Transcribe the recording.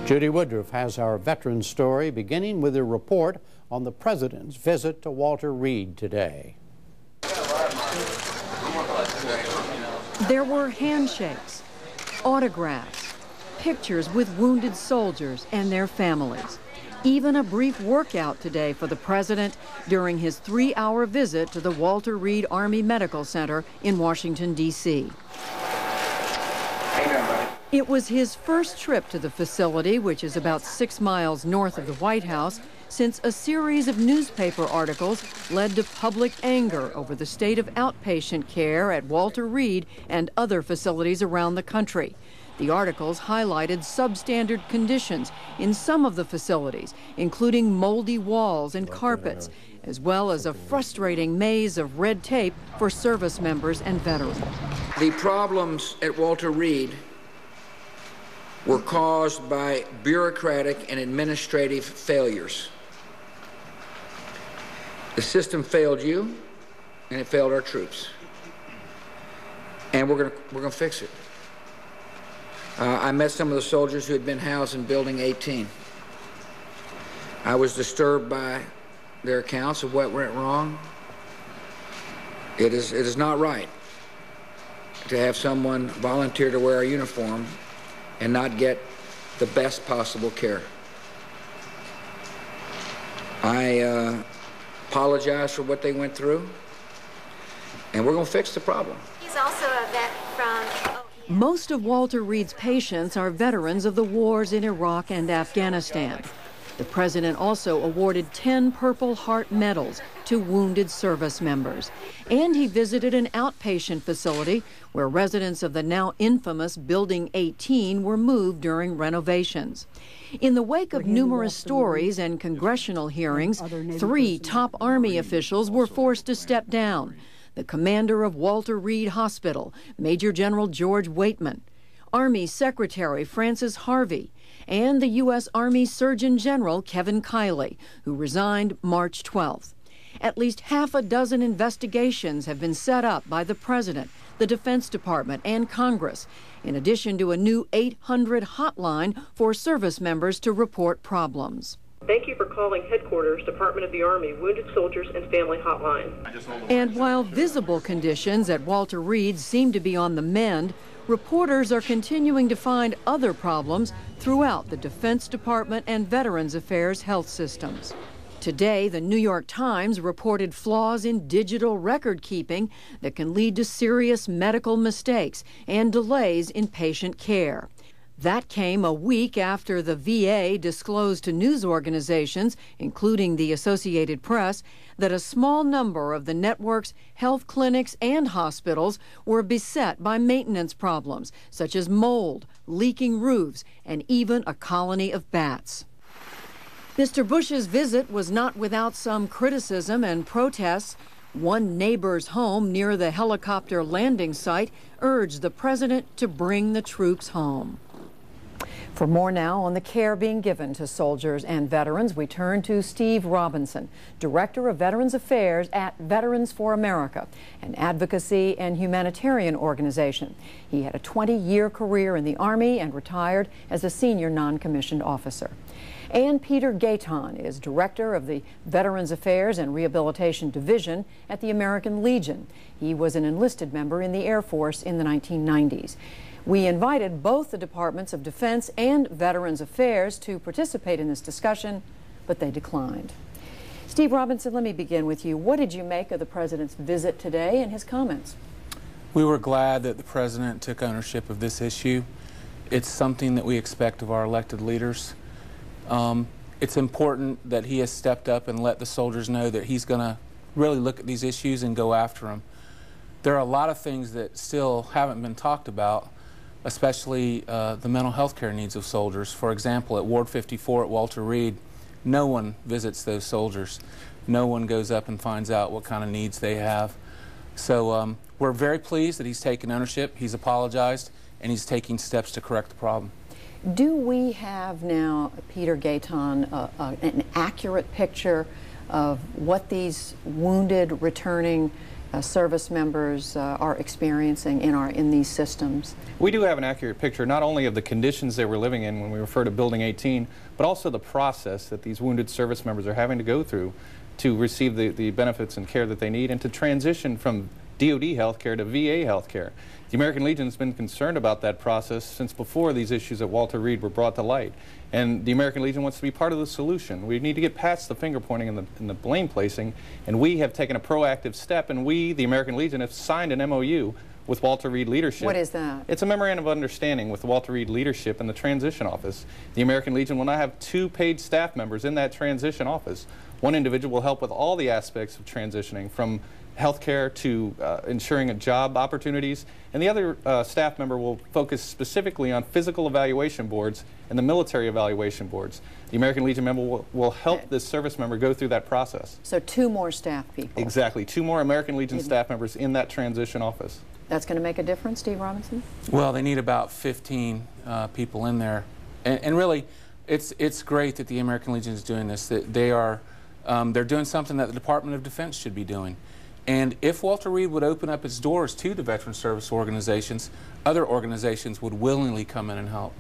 Judy Woodruff has our veteran story, beginning with a report on the President's visit to Walter Reed today. There were handshakes, autographs, pictures with wounded soldiers and their families. Even a brief workout today for the President during his 3-hour visit to the Walter Reed Army Medical Center in Washington, D.C. It was his first trip to the facility, which is about 6 miles north of the White House, since a series of newspaper articles led to public anger over the state of outpatient care at Walter Reed and other facilities around the country. The articles highlighted substandard conditions in some of the facilities, including moldy walls and carpets, as well as a frustrating maze of red tape for service members and veterans. The problems at Walter Reed were caused by bureaucratic and administrative failures. The system failed you, and it failed our troops. And we're gonna fix it. I met some of the soldiers who had been housed in Building 18. I was disturbed by their accounts of what went wrong. It is not right to have someone volunteer to wear a uniform and not get the best possible care. I apologize for what they went through, and we're going to fix the problem. He's also a vet from... Most of Walter Reed's patients are veterans of the wars in Iraq and Afghanistan. The President also awarded 10 Purple Heart medals to wounded service members. And he visited an outpatient facility where residents of the now infamous Building 18 were moved during renovations. In the wake of numerous stories and congressional hearings, 3 top Army officials were forced to step down. The commander of Walter Reed Hospital, Major General George Waitman, Army Secretary Francis Harvey, and the U.S. Army Surgeon General Kevin Kiley, who resigned March 12th. At least half a dozen investigations have been set up by the President, the Defense Department, and Congress, in addition to a new 800 hotline for service members to report problems. Thank you for calling Headquarters, Department of the Army, Wounded Soldiers and Family Hotline. And while visible conditions at Walter Reed seem to be on the mend, reporters are continuing to find other problems throughout the Defense Department and Veterans Affairs health systems. Today, the New York Times reported flaws in digital record keeping that can lead to serious medical mistakes and delays in patient care. That came a week after the VA disclosed to news organizations, including the Associated Press, that a small number of the network's health clinics and hospitals were beset by maintenance problems, such as mold, leaking roofs, and even a colony of bats. Mr. Bush's visit was not without some criticism and protests. One neighbor's home near the helicopter landing site urged the President to bring the troops home. For more now on the care being given to soldiers and veterans, we turn to Steve Robinson, Director of Veterans Affairs at Veterans for America, an advocacy and humanitarian organization. He had a 20-year career in the Army and retired as a senior non-commissioned officer. And Peter Gaeton is Director of the Veterans Affairs and Rehabilitation Division at the American Legion. He was an enlisted member in the Air Force in the 1990s. We invited both the Departments of Defense and Veterans Affairs to participate in this discussion, but they declined. Steve Robinson, let me begin with you. What did you make of the President's visit today and his comments? We were glad that the President took ownership of this issue. It's something that we expect of our elected leaders. It's important that he has stepped up and let the soldiers know that he's going to really look at these issues and go after them. There are a lot of things that still haven't been talked about, especially the mental health care needs of soldiers. For example, at Ward 54 at Walter Reed, no one visits those soldiers. No one goes up and finds out what kind of needs they have. So we're very pleased that he's taken ownership, he's apologized, and he's taking steps to correct the problem. Do we have now, Peter Gaeton, an accurate picture of what these wounded returning service members are experiencing in these systems? We do have an accurate picture not only of the conditions they were living in when we refer to Building 18, but also the process that these wounded service members are having to go through to receive the benefits and care that they need and to transition from DOD health care to VA health care. The American Legion has been concerned about that process since before these issues at Walter Reed were brought to light. And the American Legion wants to be part of the solution. We need to get past the finger pointing and the blame placing, and we have taken a proactive step, and we, the American Legion, have signed an MOU with Walter Reed leadership. What is that? It's a memorandum of understanding with Walter Reed leadership and the transition office. The American Legion will now have 2 paid staff members in that transition office. One individual will help with all the aspects of transitioning, from healthcare to ensuring job opportunities, and the other staff member will focus specifically on physical evaluation boards and the military evaluation boards. The American Legion member will help this service member go through that process. So 2 more staff people. Exactly, 2 more American Legion staff members in that transition office. That's going to make a difference, Steve Robinson? Well, they need about 15 people in there, and really, it's great that the American Legion is doing this. That they're doing something that the Department of Defense should be doing. And if Walter Reed would open up its doors to the veteran service organizations, other organizations would willingly come in and help.